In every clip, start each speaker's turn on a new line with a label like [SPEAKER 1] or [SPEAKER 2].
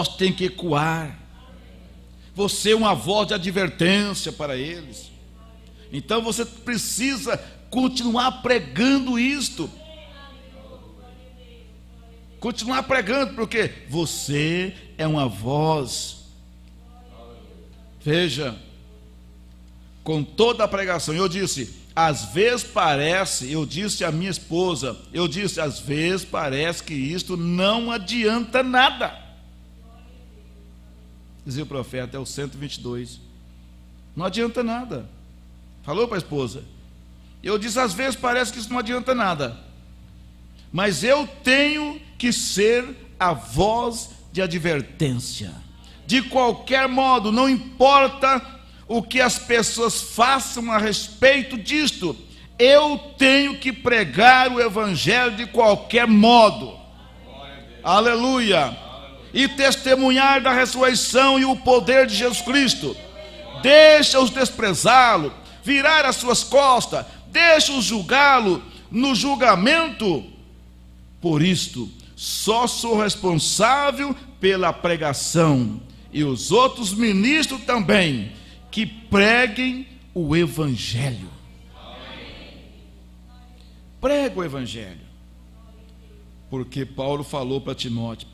[SPEAKER 1] voz tem que ecoar. Você é uma voz de advertência para eles. Então você precisa continuar pregando isto. Continuar pregando, porque você é uma voz. Veja, com toda a pregação, eu disse, às vezes parece, eu disse à minha esposa, às vezes parece que isto não adianta nada. Dizia o profeta, é o 122. Não adianta nada. Falou para a esposa. Eu disse, às vezes parece que isso não adianta nada. Mas eu tenho que ser a voz de advertência. De qualquer modo, não importa o que as pessoas façam a respeito disto, eu tenho que pregar o evangelho de qualquer modo. Aleluia. E testemunhar da ressurreição e o poder de Jesus Cristo. Deixa-os desprezá-lo, virar as suas costas, deixa-os julgá-lo no julgamento. Por isto, só sou responsável pela pregação, e os outros ministros também, que preguem o evangelho. Prega o evangelho. Porque Paulo falou para Timóteo,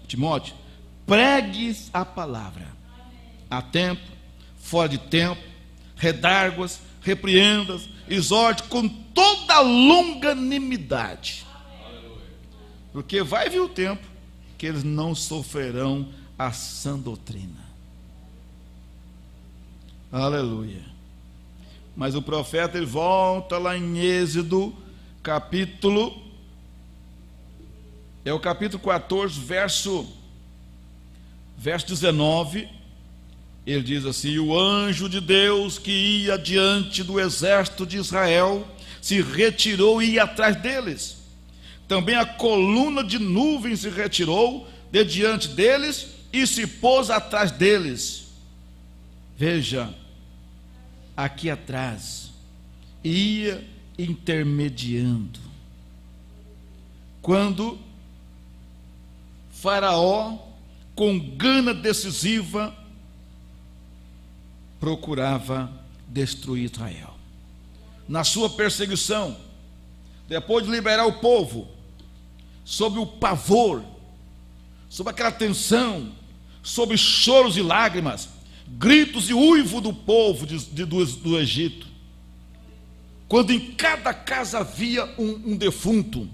[SPEAKER 1] pregues a palavra, a tempo, fora de tempo, redárguas, repreendas, exorte com toda longanimidade. Porque vai vir o tempo que eles não sofrerão a sã doutrina. Aleluia. Mas o profeta, ele volta lá em Êxodo, capítulo 14, verso 19, ele diz assim: o anjo de Deus que ia diante do exército de Israel se retirou e ia atrás deles. Também a coluna de nuvem se retirou de diante deles e se pôs atrás deles. Veja, aqui atrás, ia intermediando. Quando Faraó, com gana decisiva, procurava destruir Israel. Na sua perseguição, depois de liberar o povo, sob o pavor, sob aquela tensão, sob choros e lágrimas, gritos e uivo do povo do Egito, quando em cada casa havia um defunto,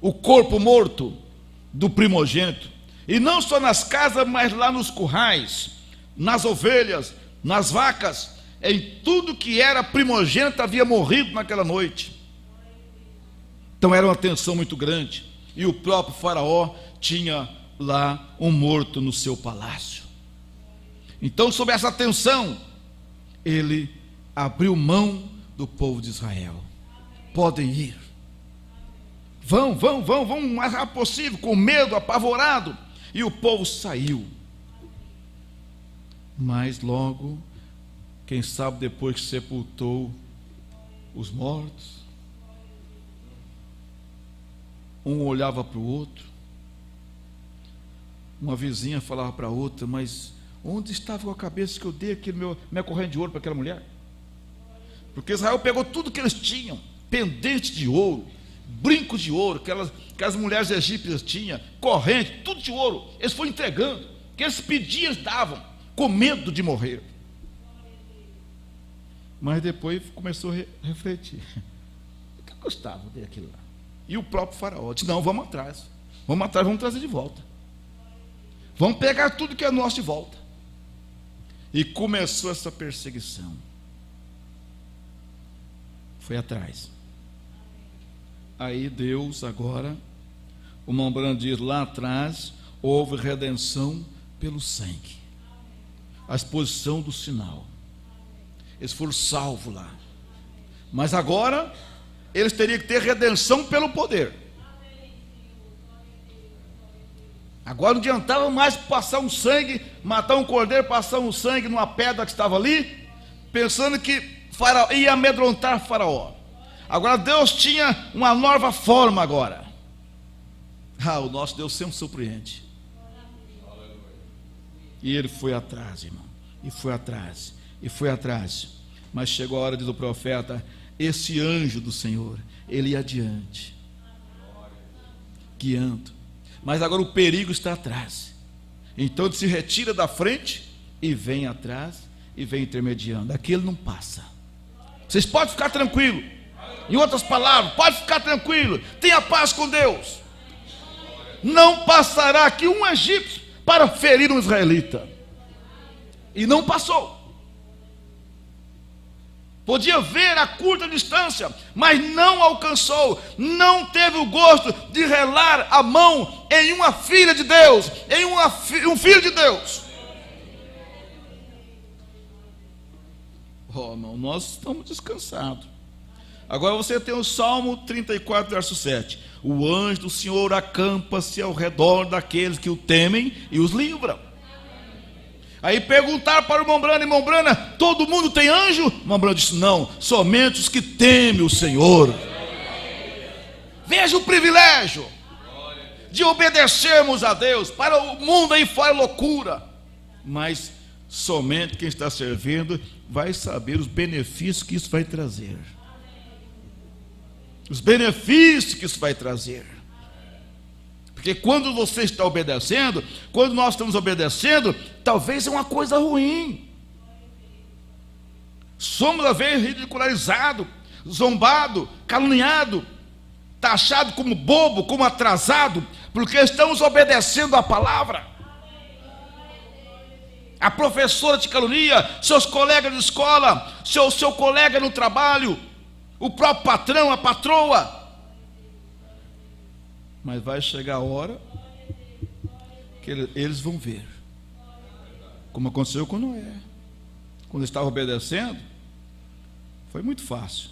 [SPEAKER 1] o corpo morto do primogênito, e não só nas casas, mas lá nos currais, nas ovelhas, nas vacas, em tudo que era primogênito havia morrido naquela noite. Então era uma tensão muito grande, e o próprio Faraó tinha lá um morto no seu palácio. Então, sob essa tensão, ele abriu mão do povo de Israel. Podem ir, vão o mais rápido possível, com medo, apavorado. E o povo saiu. Mas logo, quem sabe depois que sepultou os mortos, um olhava para o outro, uma vizinha falava para a outra, mas onde estava a cabeça que eu dei minha corrente de ouro para aquela mulher? Porque Israel pegou tudo que eles tinham, pendente de ouro, brincos de ouro, aquelas mulheres egípcias tinham, corrente, tudo de ouro, eles foram entregando, o que eles pediam, eles davam, com medo de morrer. Mas depois começou a refletir, o que custava daquilo lá? E o próprio Faraó disse: não, vamos atrás, vamos trazer de volta, vamos pegar tudo que é nosso de volta. E começou essa perseguição, foi atrás. Aí Deus agora, o Mombrano diz, lá atrás houve redenção pelo sangue, a exposição do sinal, eles foram salvos lá. Mas agora eles teriam que ter redenção pelo poder. Agora não adiantava mais passar um sangue, matar um cordeiro, passar um sangue numa pedra que estava ali, pensando que Faraó ia amedrontar Faraó. Agora Deus tinha uma nova forma agora. O nosso Deus sempre surpreende. E ele foi atrás, irmão, e foi atrás, e foi atrás. Mas chegou a hora, diz o profeta, esse anjo do Senhor, ele ia adiante, guiando. Mas agora o perigo está atrás. Então ele se retira da frente e vem atrás e vem intermediando. Aqui ele não passa. Vocês podem ficar tranquilos. Em outras palavras, pode ficar tranquilo. Tenha paz com Deus. Não passará aqui um egípcio para ferir um israelita. E não passou. Podia ver a curta distância, mas não alcançou. Não teve o gosto de relar a mão em uma filha de Deus, em um filho de Deus. Oh, irmão, nós estamos descansados. Agora você tem o Salmo 34, verso 7. O anjo do Senhor acampa-se ao redor daqueles que o temem e os livra. Aí perguntaram para o irmão Brana, irmão Brana, todo mundo tem anjo? O irmão Brana disse, não, somente os que temem o Senhor. Veja o privilégio de obedecermos a Deus. Para o mundo aí fora é loucura, mas somente quem está servindo vai saber os benefícios que isso vai trazer. Os benefícios que isso vai trazer. Porque quando você está obedecendo, quando nós estamos obedecendo, talvez é uma coisa ruim. Somos às vezes ridicularizados, zombados, caluniados, taxados como bobo, como atrasado, porque estamos obedecendo a palavra. A professora te calunia, seus colegas de escola, seu colega no trabalho, o próprio patrão, a patroa. Mas vai chegar a hora que eles vão ver, como aconteceu com Noé. Quando estava obedecendo, foi muito fácil.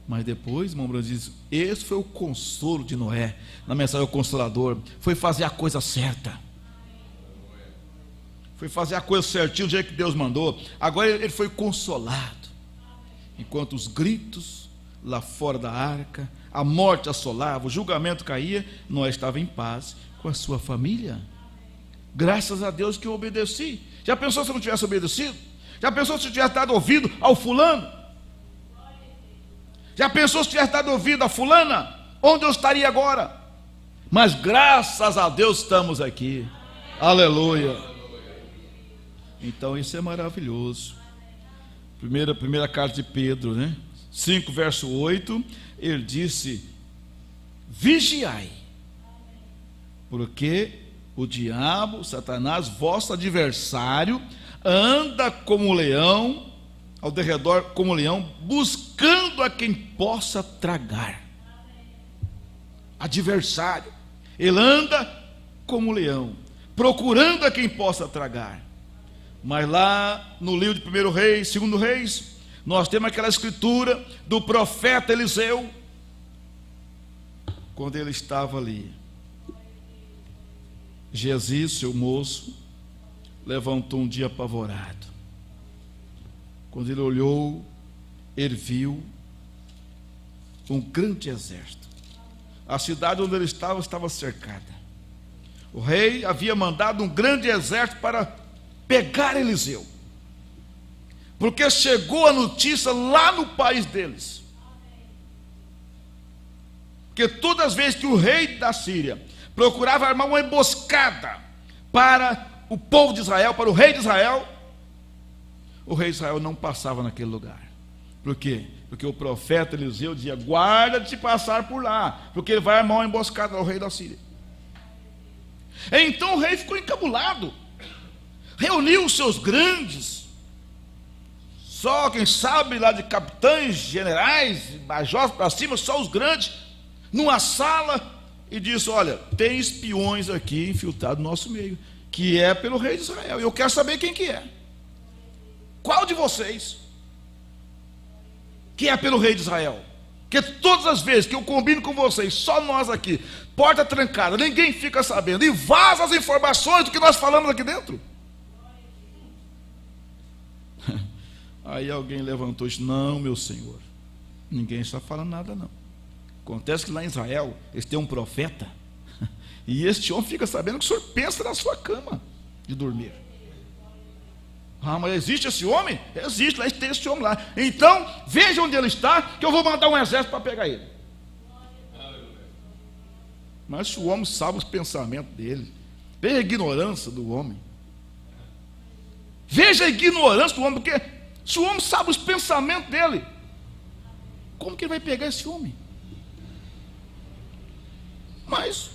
[SPEAKER 1] Mas depois, irmão Bruno diz, esse foi o consolo de Noé, na mensagem do Consolador, foi fazer a coisa certa. Foi fazer a coisa certinha do jeito que Deus mandou. Agora ele foi consolado. Enquanto os gritos lá fora da arca, a morte assolava, o julgamento caía, Noé estava em paz com a sua família. Graças a Deus que eu obedeci. Já pensou se eu não tivesse obedecido? Já pensou se eu tivesse dado ouvido ao fulano? Já pensou se eu tivesse dado ouvido a fulana? Onde eu estaria agora? Mas graças a Deus estamos aqui. Aleluia. Então isso é maravilhoso. Primeira carta de Pedro, né? 5, verso 8, ele disse, vigiai, porque o diabo, Satanás, vosso adversário, anda como leão, ao derredor como leão, buscando a quem possa tragar. Adversário, ele anda como leão, procurando a quem possa tragar. Mas lá no livro de 1 Reis, 2 Reis, nós temos aquela escritura do profeta Eliseu, quando ele estava ali. Geazi, seu moço, levantou um dia apavorado. Quando ele olhou, ele viu um grande exército. A cidade onde ele estava cercada. O rei havia mandado um grande exército para pegar Eliseu, porque chegou a notícia lá no país deles, que todas as vezes que o rei da Síria procurava armar uma emboscada para o povo de Israel, para o rei de Israel não passava naquele lugar. Por quê? Porque o profeta Eliseu dizia, guarda de passar por lá, porque ele vai armar uma emboscada ao rei da Síria. Então o rei ficou encabulado, reuniu os seus grandes, só quem sabe lá de capitães, generais, majores para cima, só os grandes, numa sala, e disse, olha, tem espiões aqui infiltrados no nosso meio, que é pelo rei de Israel, e eu quero saber quem que é. Qual de vocês que é pelo rei de Israel? Porque todas as vezes que eu combino com vocês, só nós aqui, porta trancada, ninguém fica sabendo, e vaza as informações do que nós falamos aqui dentro. Aí alguém levantou e disse, não, meu senhor, ninguém está falando nada não. Acontece que lá em Israel eles têm um profeta, e este homem fica sabendo o que o senhor pensa na sua cama de dormir. Ah, mas existe esse homem? Existe, lá tem esse homem lá. Então, veja onde ele está, que eu vou mandar um exército para pegar ele. Mas se o homem sabe os pensamentos dele, veja a ignorância do homem. Veja a ignorância do homem, porque se o homem sabe os pensamentos dele, como que ele vai pegar esse homem? Mas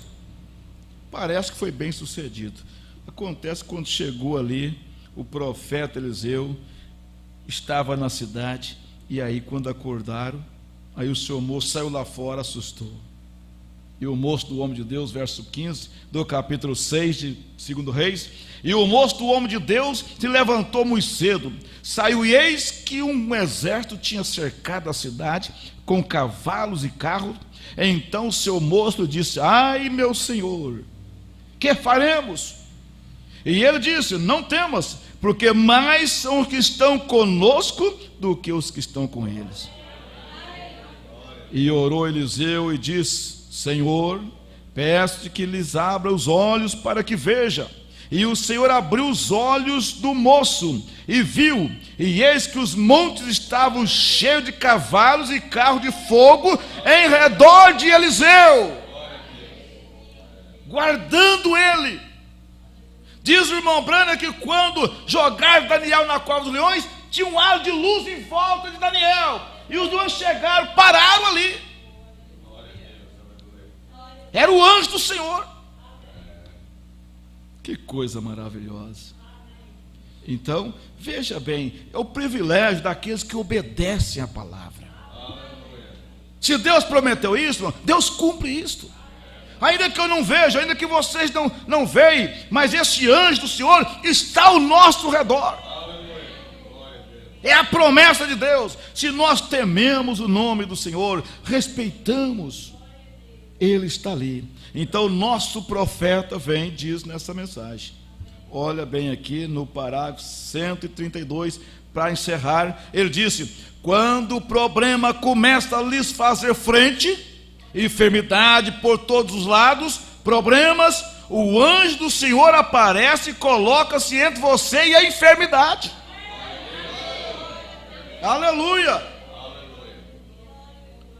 [SPEAKER 1] parece que foi bem sucedido. Acontece quando chegou ali, o profeta Eliseu estava na cidade, e aí quando acordaram, aí o seu moço saiu lá fora, assustou. E o moço do homem de Deus, verso 15 do capítulo 6 de 2 Reis, e o moço do homem de Deus se levantou muito cedo, saiu, e eis que um exército tinha cercado a cidade com cavalos e carros. Então o seu moço disse: ai, meu senhor, que faremos? E ele disse: não temas, porque mais são os que estão conosco do que os que estão com eles. E orou Eliseu e disse: Senhor, peço-te que lhes abra os olhos para que veja. E o Senhor abriu os olhos do moço e viu, e eis que os montes estavam cheios de cavalos e carros de fogo em redor de Eliseu, guardando ele. Diz o irmão Branham que quando jogaram Daniel na cova dos leões, tinha um halo de luz em volta de Daniel, e os leões chegaram, pararam ali. Era o anjo do Senhor. Que coisa maravilhosa. Então, veja bem, é o privilégio daqueles que obedecem à palavra. Se Deus prometeu isso, Deus cumpre isso. Ainda que eu não veja, ainda que vocês não veem, mas esse anjo do Senhor está ao nosso redor. É a promessa de Deus. Se nós tememos o nome do Senhor, respeitamos, Ele está ali. Então nosso profeta vem e diz nessa mensagem, olha bem aqui no parágrafo 132, para encerrar, ele disse: quando o problema começa a lhes fazer frente, enfermidade por todos os lados, problemas, o anjo do Senhor aparece e coloca-se entre você e a enfermidade. Aleluia!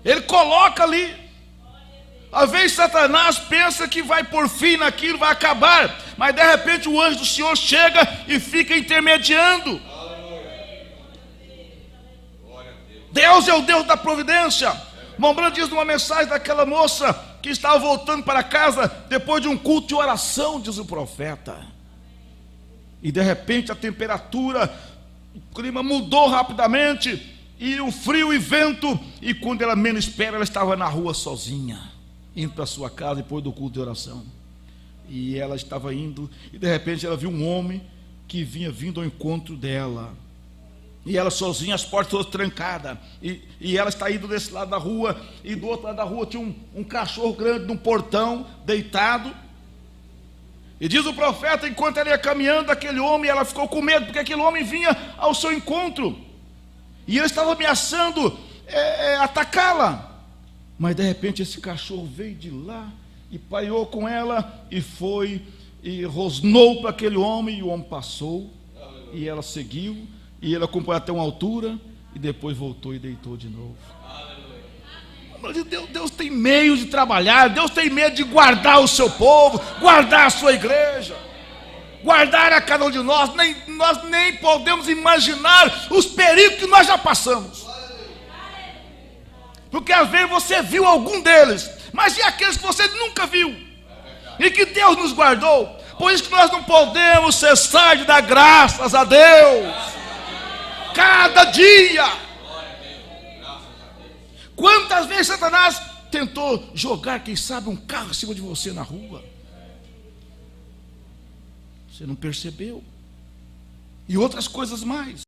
[SPEAKER 1] Ele coloca ali. Às vezes Satanás pensa que vai por fim naquilo, vai acabar, mas de repente o anjo do Senhor chega e fica intermediando. Deus é o Deus da providência. Mombrão diz numa mensagem daquela moça que estava voltando para casa depois de um culto de oração, diz o profeta, e de repente a temperatura, o clima mudou rapidamente, e o frio e vento, e quando ela menos espera, ela estava na rua sozinha, indo para sua casa depois do culto de oração. E ela estava indo, e de repente ela viu um homem que vinha vindo ao encontro dela, e ela sozinha, as portas todas trancadas, e ela está indo desse lado da rua, e do outro lado da rua tinha um cachorro grande num portão, deitado. E diz o profeta, enquanto ela ia caminhando, aquele homem, ela ficou com medo, porque aquele homem vinha ao seu encontro, e ele estava ameaçando atacá-la. Mas de repente esse cachorro veio de lá e paiou com ela, e foi e rosnou para aquele homem, e o homem passou. Aleluia. E ela seguiu, e ele acompanhou até uma altura, e depois voltou e deitou de novo. Deus tem meio de trabalhar, Deus tem medo de guardar o seu povo, guardar a sua igreja, guardar a cada um de nós. Nós nem podemos imaginar os perigos que nós já passamos, porque às vezes você viu algum deles, mas e aqueles que você nunca viu, e que Deus nos guardou? Por isso que nós não podemos cessar de dar graças a Deus, cada dia. Quantas vezes Satanás tentou jogar, quem sabe, um carro em cima de você na rua, você não percebeu, e outras coisas mais.